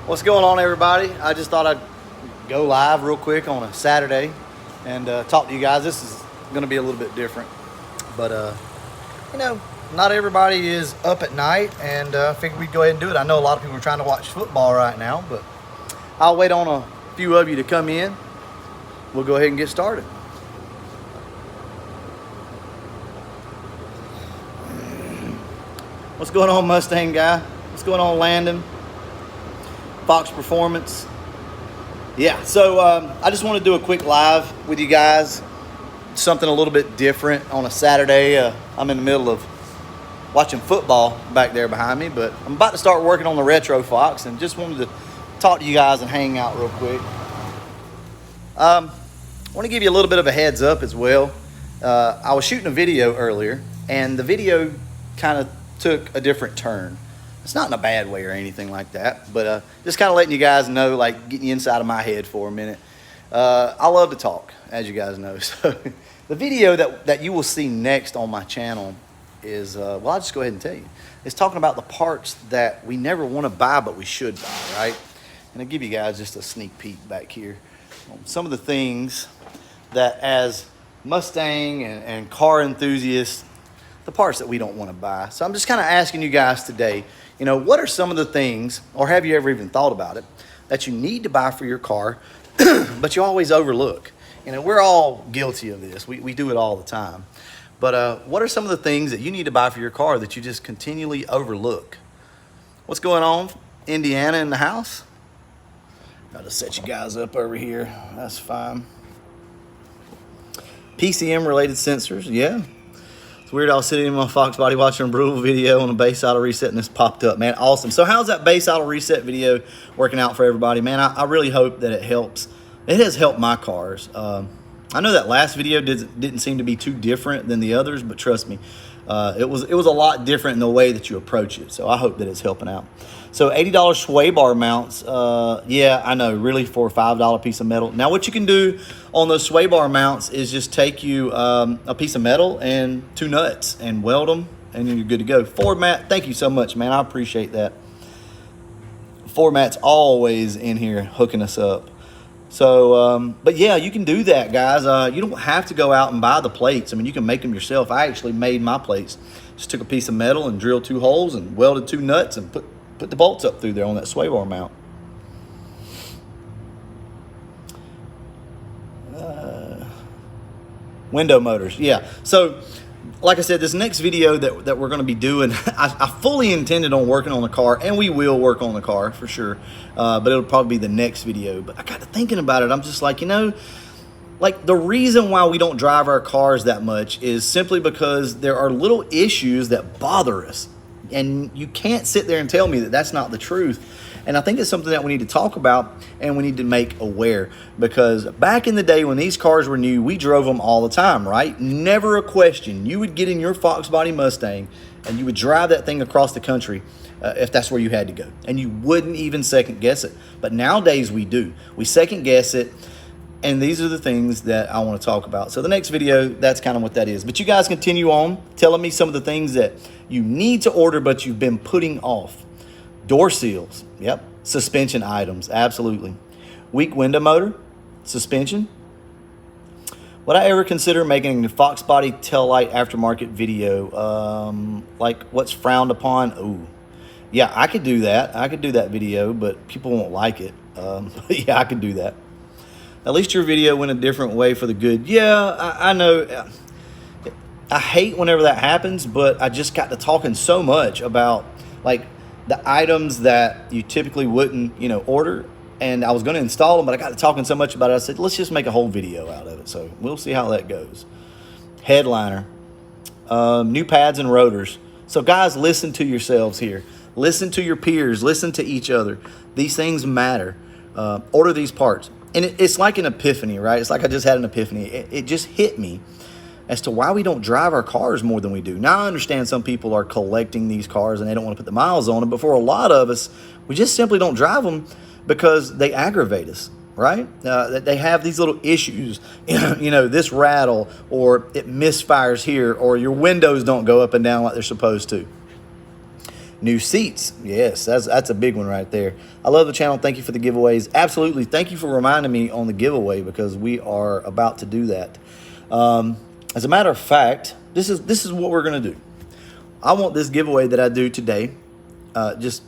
What's going on, everybody? I just thought I'd go live real quick on a Saturday and talk to you guys. This is going to be a little bit different, but not everybody is up at night, and I figured we'd go ahead and do it. I know a lot of people are trying to watch football right now, but I'll wait on a few of you to come in. We'll go ahead and get started. What's going on, Mustang guy? What's going on, Landon? Fox Performance. Yeah, so I just want to do a quick live with you guys. Something a little bit different on a Saturday. I'm in the middle of watching football back there behind me, but I'm about to start working on the retro Fox and just wanted to talk to you guys and hang out real quick. I want to give you a little bit of a heads up as well. I was shooting a video earlier, and the video kind of took a different turn. It's not in a bad way or anything like that, but just kind of letting you guys know, like getting you inside of my head for a minute. I love to talk, as you guys know. So the video that you will see next on my channel is, well, I'll just go ahead and tell you. It's talking about the parts that we never want to buy, but we should buy, right? And I'll give you guys just a sneak peek back here on some of the things that as Mustang and car enthusiasts, the parts that we don't want to buy. So I'm just kind of asking you guys today, what are some of the things, or have you ever even thought about it, that you need to buy for your car, but you always overlook? We're all guilty of this. We do it all the time. But what are some of the things that you need to buy for your car that you just continually overlook? What's going on? Indiana in the house? Got to set you guys up over here. That's fine. PCM related sensors, yeah. Weird, I was sitting in my Fox body watching a brutal video on a base auto reset, and this popped up, man. Awesome. So how's that base auto reset video working out for everybody, man? I really hope that it helps. It has helped my cars. I know that last video didn't seem to be too different than the others, but trust me, it was a lot different in the way that you approach it. So I hope that it's helping out. So $80 sway bar mounts. Yeah, I know, really, for a $5 piece of metal. Now what you can do on those sway bar mounts is just take you a piece of metal and 2 nuts and weld them, and you're good to go. Format, thank you so much, man. I appreciate that. Format's always in here hooking us up. So, but yeah, you can do that, guys. You don't have to go out and buy the plates. I mean, you can make them yourself. I actually made my plates. Just took a piece of metal and drilled 2 holes and welded 2 nuts and put the bolts up through there on that sway bar mount. Window motors, yeah. So, like I said, this next video that we're going to be doing, I fully intended on working on the car, and we will work on the car for sure, but it'll probably be the next video. But I got to thinking about it. I'm just like, like the reason why we don't drive our cars that much is simply because there are little issues that bother us, and you can't sit there and tell me that that's not the truth. And I think it's something that we need to talk about and we need to make aware, because back in the day when these cars were new, we drove them all the time, right? Never a question. You would get in your Fox body Mustang and you would drive that thing across the country if that's where you had to go, and you wouldn't even second guess it. But nowadays we do. We second guess it, and these are the things that I want to talk about. So the next video, that's kind of what that is. But you guys continue on telling me some of the things that you need to order but you've been putting off. Door seals, yep. Suspension items, absolutely. Weak window motor, suspension. Would I ever consider making a Fox body taillight aftermarket video? Like what's frowned upon? Ooh, yeah, I could do that. I could do that video, but people won't like it. But yeah, I could do that. At least your video went a different way for the good. Yeah, I know. I hate whenever that happens, but I just got to talking so much about like the items that you typically wouldn't, order. And I was going to install them, but I got to talking so much about it. I said, let's just make a whole video out of it. So we'll see how that goes. Headliner, new pads and rotors. So guys, listen to yourselves here. Listen to your peers. Listen to each other. These things matter. Order these parts. And it's like an epiphany, right? It's like I just had an epiphany. It just hit me as to why we don't drive our cars more than we do. Now, I understand some people are collecting these cars and they don't want to put the miles on them, but for a lot of us, we just simply don't drive them because they aggravate us, right? They have these little issues, this rattle, or it misfires here, or your windows don't go up and down like they're supposed to. New seats. Yes, that's a big one right there. I love the channel. Thank you for the giveaways. Absolutely. Thank you for reminding me on the giveaway because we are about to do that. As a matter of fact, this is what we're going to do. I want this giveaway that I do today, just,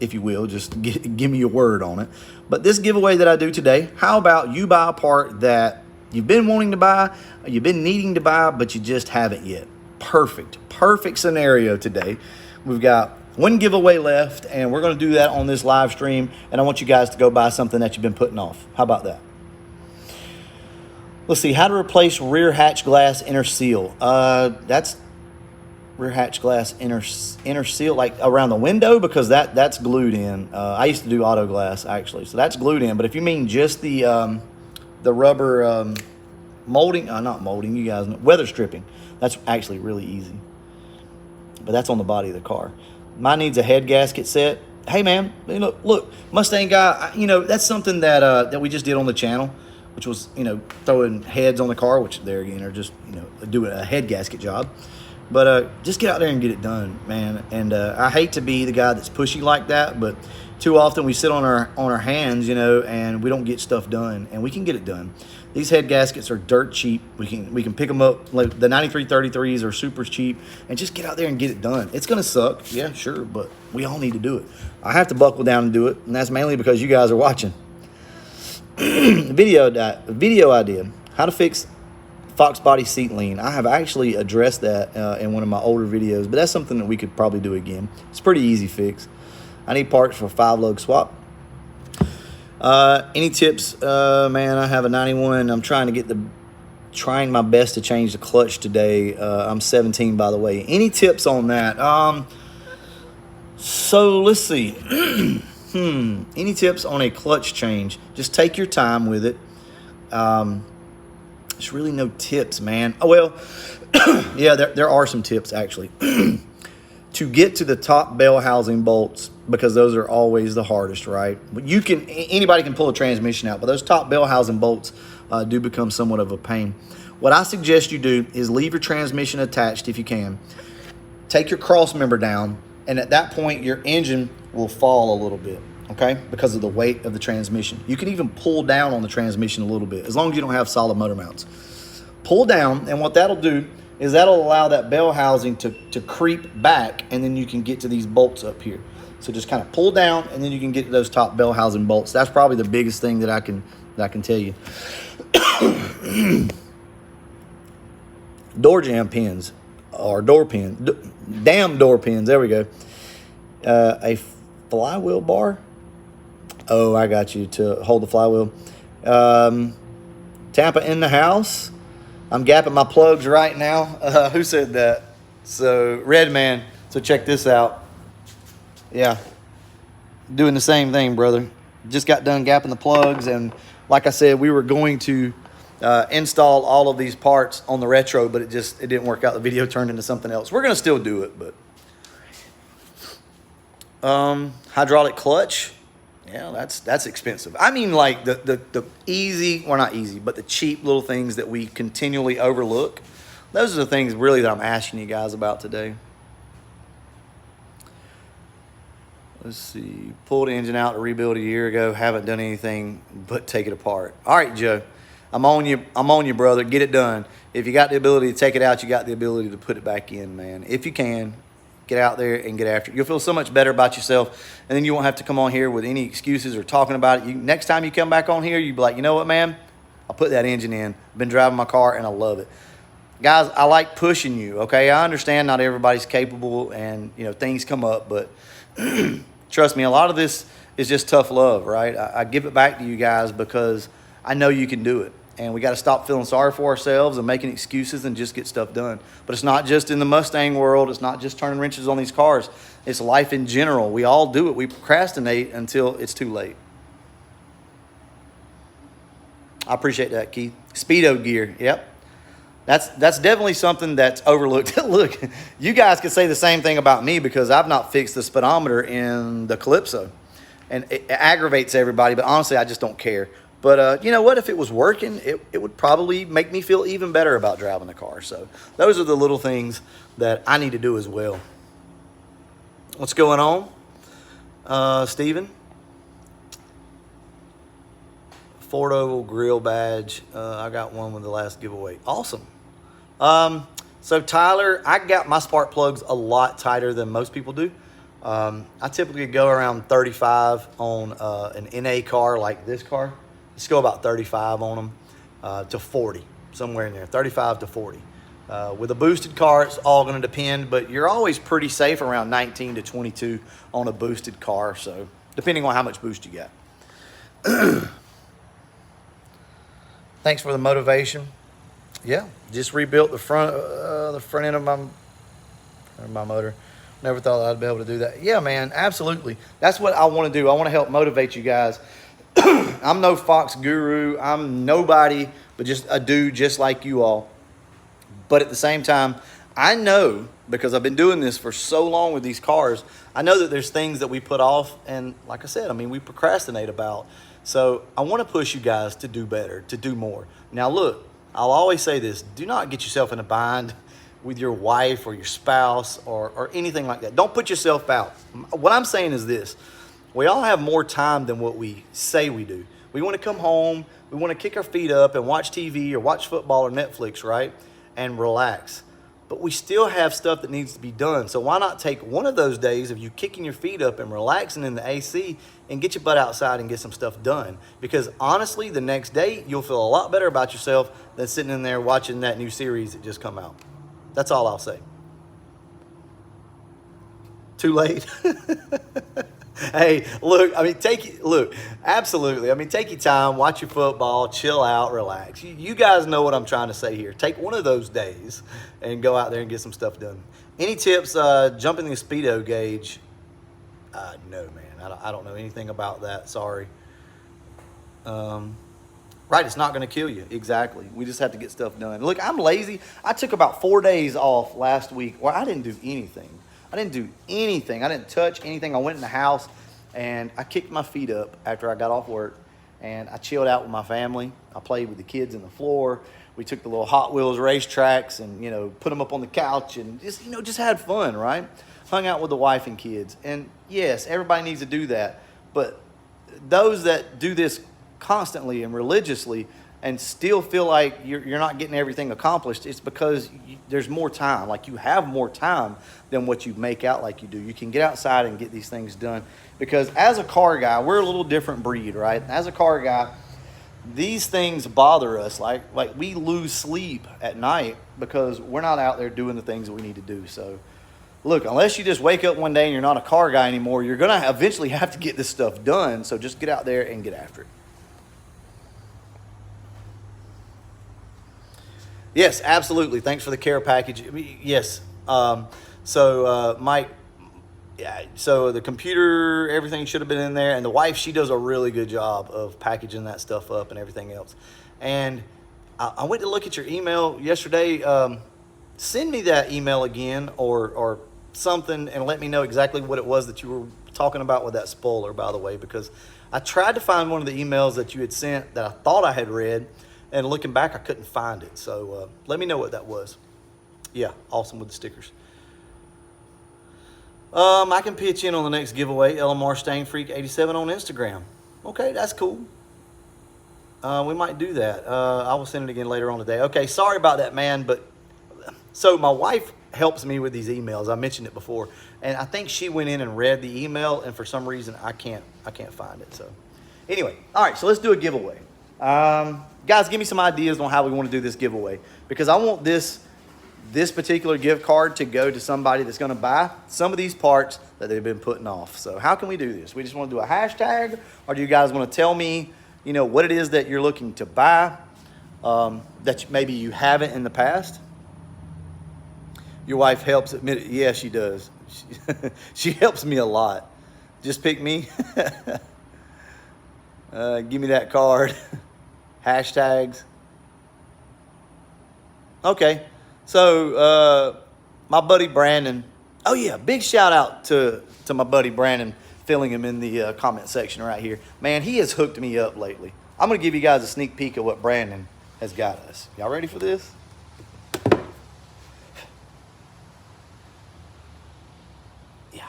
if you will, just give me your word on it. But this giveaway that I do today, how about you buy a part that you've been wanting to buy, you've been needing to buy, but you just haven't yet. Perfect scenario today. We've got one giveaway left, and we're going to do that on this live stream, and I want you guys to go buy something that you've been putting off. How about that? Let's see, how to replace rear hatch glass inner seal. That's rear hatch glass inner seal, like around the window, because that's glued in. I used to do auto glass, actually, so that's glued in. But if you mean just the rubber molding, not molding, you guys know, weather stripping, that's actually really easy. But that's on the body of the car. Mine needs a head gasket set. Hey man, look, Mustang guy, that's something that we just did on the channel, which was, throwing heads on the car, which there again are just, doing a head gasket job. But just get out there and get it done, man. And I hate to be the guy that's pushy like that, but too often we sit on our hands, and we don't get stuff done, and we can get it done. These head gaskets are dirt cheap. We can pick them up. Like the 9333s are super cheap, and just get out there and get it done. It's gonna suck, yeah, sure, but we all need to do it. I have to buckle down and do it, and that's mainly because you guys are watching. Video idea: how to fix Fox body seat lean. I have actually addressed that in one of my older videos, but that's something that we could probably do again. It's a pretty easy fix. I need parts for a 5-lug swap. Any tips? Man, I have a 91. I'm trying my best to change the clutch today. I'm 17, by the way. Any tips on that? So let's see. Any tips on a clutch change? Just take your time with it. There's really no tips, man. Oh, well, yeah, there are some tips, actually. To get to the top bell housing bolts, because those are always the hardest, right? But anybody can pull a transmission out, but those top bell housing bolts do become somewhat of a pain. What I suggest you do is leave your transmission attached if you can. Take your cross member down, and at that point, your engine will fall a little bit, okay? Because of the weight of the transmission. You can even pull down on the transmission a little bit, as long as you don't have solid motor mounts. Pull down, and what that'll do is that'll allow that bell housing to creep back, and then you can get to these bolts up here. So just kind of pull down, and then you can get to those top bell housing bolts. That's probably the biggest thing that I can tell you. Door jam pins, or door pins, damn door pins. There we go. A flywheel bar. Oh, I got you, to hold the flywheel. Tampa in the house. I'm gapping my plugs right now. Who said that? So, Redman. So check this out. Yeah. Doing the same thing, brother. Just got done gapping the plugs. And like I said, we were going to install all of these parts on the retro, but it didn't work out. The video turned into something else. We're going to still do it, but. Hydraulic clutch. Yeah, that's expensive. I mean, like the easy, or not easy, but the cheap little things that we continually overlook. Those are the things really that I'm asking you guys about today. Let's see. Pulled the engine out to rebuild a year ago. Haven't done anything but take it apart. All right, Joe. I'm on you, brother. Get it done. If you got the ability to take it out, you got the ability to put it back in, man. If you can. Get out there and get after it. You'll feel so much better about yourself, and then you won't have to come on here with any excuses or talking about it. Next time you come back on here, you'll be like, you know what, man? I'll put that engine in. I've been driving my car, and I love it. Guys, I like pushing you, okay? I understand not everybody's capable, and, things come up, but trust me, a lot of this is just tough love, right? I give it back to you guys because I know you can do it. And we got to stop feeling sorry for ourselves and making excuses and just get stuff done. But it's not just in the Mustang world. It's not just turning wrenches on these cars. It's life in general. We all do it. We procrastinate until it's too late. I appreciate that, Keith. Speedo gear. Yep. That's definitely something that's overlooked. Look, you guys could say the same thing about me because I've not fixed the speedometer in the Calypso. And it aggravates everybody, but honestly, I just don't care. But you know what? If it was working, it would probably make me feel even better about driving the car. So those are the little things that I need to do as well. What's going on? Steven? Ford Oval Grill badge. I got one with the last giveaway. Awesome. So Tyler, I got my spark plugs a lot tighter than most people do. I typically go around 35 on an NA car like this car. Let's go about 35 on them to 40, somewhere in there, 35 to 40. With a boosted car, it's all going to depend, but you're always pretty safe around 19 to 22 on a boosted car, so depending on how much boost you got. Thanks for the motivation. Yeah, just rebuilt the front end of my motor. Never thought I'd be able to do that. Yeah, man, absolutely. That's what I want to do. I want to help motivate you guys. I'm no Fox guru. I'm nobody, but just a dude just like you all. But at the same time, I know, because I've been doing this for so long with these cars, I know that there's things that we put off, and like I said, I mean, we procrastinate about. So I want to push you guys to do better, to do more. Now look, I'll always say this: do not get yourself in a bind with your wife or your spouse or anything like that. Don't put yourself out. What I'm saying is this: we all have more time than what we say we do. We want to come home, we want to kick our feet up and watch TV or watch football or Netflix, right? And relax. But we still have stuff that needs to be done. So why not take one of those days of you kicking your feet up and relaxing in the AC and get your butt outside and get some stuff done? Because honestly, the next day, you'll feel a lot better about yourself than sitting in there watching that new series that just come out. That's all I'll say. Too late. Hey, look, I mean, absolutely. I mean, take your time, watch your football, chill out, relax. You guys know what I'm trying to say here. Take one of those days and go out there and get some stuff done. Any tips, jumping the speedo gauge? No, man, I don't know anything about that, sorry. Right, it's not going to kill you, exactly. We just have to get stuff done. Look, I'm lazy. I took about 4 days off last week where I didn't do anything. I didn't touch anything. I went in the house and I kicked my feet up after I got off work and I chilled out with my family. I played with the kids on the floor. We took the little Hot Wheels racetracks and, put them up on the couch and just had fun, right? Hung out with the wife and kids. And yes, everybody needs to do that. But those that do this constantly and religiously and still feel like you're not getting everything accomplished, it's because there's more time. Like, you have more time than what you make out like you do. You can get outside and get these things done. Because as a car guy, we're a little different breed, right? As a car guy, these things bother us. Like we lose sleep at night because we're not out there doing the things that we need to do. So, look, unless you just wake up one day and you're not a car guy anymore, you're going to eventually have to get this stuff done. So just get out there and get after it. Yes, absolutely. Thanks for the care package. Yes. Mike, yeah, so the computer, everything should have been in there. And the wife, she does a really good job of packaging that stuff up and everything else. And I went to look at your email yesterday. Send me that email again or something and let me know exactly what it was that you were talking about with that spoiler, by the way, because I tried to find one of the emails that you had sent that I thought I had read. And looking back, I couldn't find it. So let me know what that was. Yeah, awesome with the stickers. I can pitch in on the next giveaway. LMR Stain Freak 87 on Instagram. Okay, that's cool. We might do that. I will send it again later on today. Okay, sorry about that, man. But so my wife helps me with these emails. I mentioned it before. And I think she went in and read the email. And for some reason, I can't find it. So anyway, all right, so let's do a giveaway. Guys, give me some ideas on how we want to do this giveaway, because I want this particular gift card to go to somebody that's going to buy some of these parts that they've been putting off. So how can we do this? We just want to do a hashtag, or do you guys want to tell me, what it is that you're looking to buy that maybe you haven't in the past? Your wife helps admit it. Yeah, she does. She helps me a lot. Just pick me. Give me that card. Hashtags. Okay. So my buddy Brandon. Oh yeah, big shout out to my buddy Brandon, filling him in the comment section right here. Man, he has hooked me up lately. I'm going to give you guys a sneak peek of what Brandon has got us. Y'all ready for this? Yeah.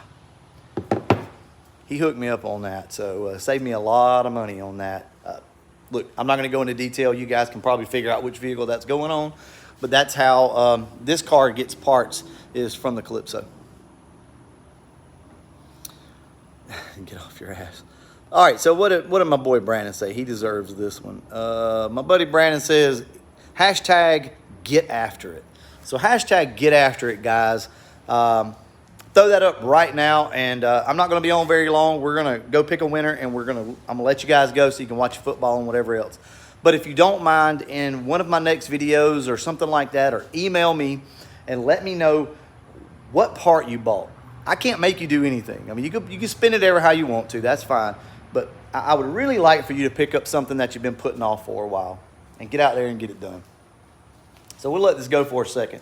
He hooked me up on that, so saved me a lot of money on that. Look, I'm not going to go into detail. You guys can probably figure out which vehicle that's going on, but that's how this car gets parts, is from the Calypso. Get off your ass. All right, so what did my boy Brandon say? He deserves this one. My buddy Brandon says, hashtag get after it. So hashtag get after it, guys. Throw that up right now, and I'm not going to be on very long. We're going to go pick a winner, and I'm going to let you guys go so you can watch football and whatever else. But if you don't mind, in one of my next videos or something like that, or email me and let me know what part you bought. I can't make you do anything. I mean, you can spin it ever how you want to. That's fine. But I would really like for you to pick up something that you've been putting off for a while and get out there and get it done. So we'll let this go for a second,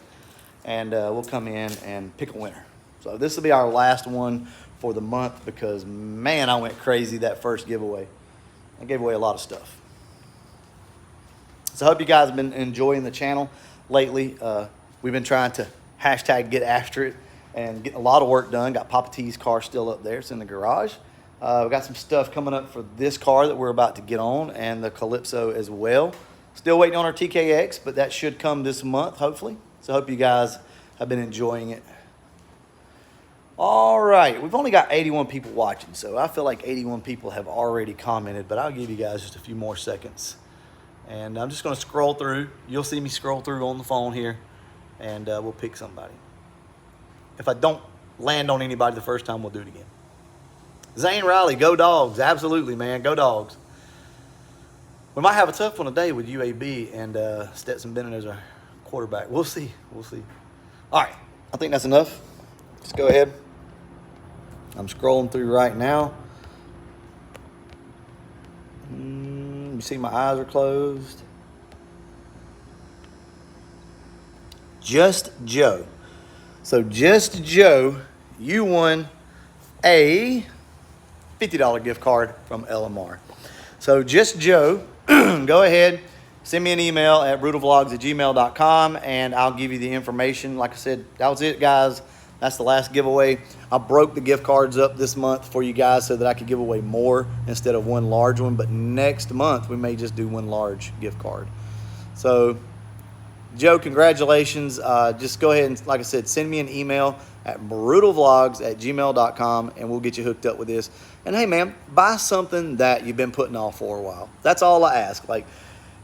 and we'll come in and pick a winner. So this will be our last one for the month because, man, I went crazy that first giveaway. I gave away a lot of stuff. So I hope you guys have been enjoying the channel lately. We've been trying to hashtag get after it and getting a lot of work done. Got Papa T's car still up there. It's in the garage. We've got some stuff coming up for this car that we're about to get on, and the Calypso as well. Still waiting on our TKX, but that should come this month, hopefully. So I hope you guys have been enjoying it. All right, we've only got 81 people watching, so I feel like 81 people have already commented, but I'll give you guys just a few more seconds. And I'm just going to scroll through. You'll see me scroll through on the phone here, and we'll pick somebody. If I don't land on anybody the first time, we'll do it again. Zane Riley, go Dogs. Absolutely, man, go Dogs. We might have a tough one today with UAB and Stetson Bennett as our quarterback. We'll see. We'll see. All right, I think that's enough. Let's go ahead. I'm scrolling through right now. You see my eyes are closed. Just Joe. So Just Joe, you won a $50 gift card from LMR. So Just Joe, go ahead, send me an email at brutalvlogs@gmail.com, and I'll give you the information. Like I said, that was it, guys. That's the last giveaway. I broke the gift cards up this month for you guys so that I could give away more instead of one large one. But next month, we may just do one large gift card. So, Joe, congratulations. Just go ahead and, like I said, send me an email at brutalvlogs@gmail.com, and we'll get you hooked up with this. And, hey, man, buy something that you've been putting off for a while. That's all I ask. Like,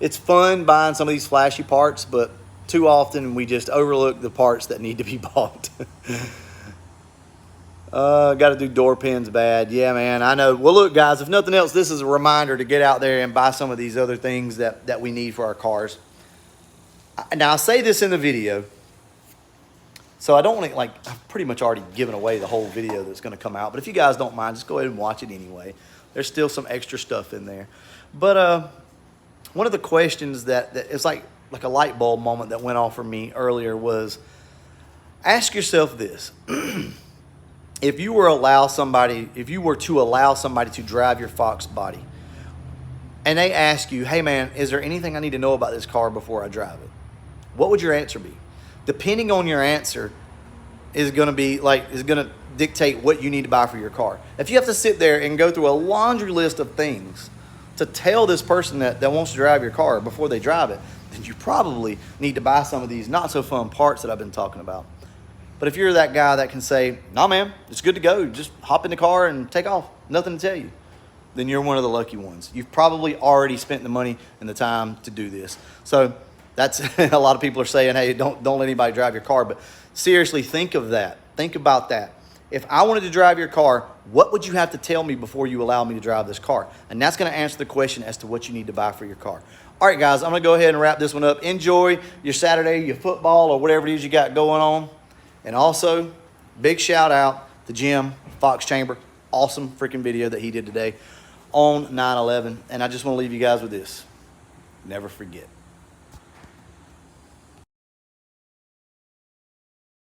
it's fun buying some of these flashy parts, but too often we just overlook the parts that need to be bought. Got to do door pins bad. Yeah, man, I know. Well, look, guys, if nothing else, this is a reminder to get out there and buy some of these other things that we need for our cars. Now, I say this in the video, so I don't want to, like, I've pretty much already given away the whole video that's going to come out. But if you guys don't mind, just go ahead and watch it anyway. There's still some extra stuff in there. But one of the questions that it's like a light bulb moment that went off for me earlier was, ask yourself this. If you were to allow somebody to drive your Fox body, and they ask you, hey man, is there anything I need to know about this car before I drive it? What would your answer be? Depending on your answer is going to dictate what you need to buy for your car. If you have to sit there and go through a laundry list of things to tell this person that wants to drive your car before they drive it, then you probably need to buy some of these not so fun parts that I've been talking about. But if you're that guy that can say, no man, it's good to go, just hop in the car and take off, nothing to tell you, then you're one of the lucky ones. You've probably already spent the money and the time to do this. So that's a lot of people are saying, hey, don't let anybody drive your car. But seriously, think of that. Think about that. If I wanted to drive your car, what would you have to tell me before you allow me to drive this car? And that's going to answer the question as to what you need to buy for your car. All right, guys, I'm going to go ahead and wrap this one up. Enjoy your Saturday, your football, or whatever it is you got going on. And also, big shout out to Jim Fox Chamber. Awesome freaking video that he did today on 9/11. And I just want to leave you guys with this. Never forget.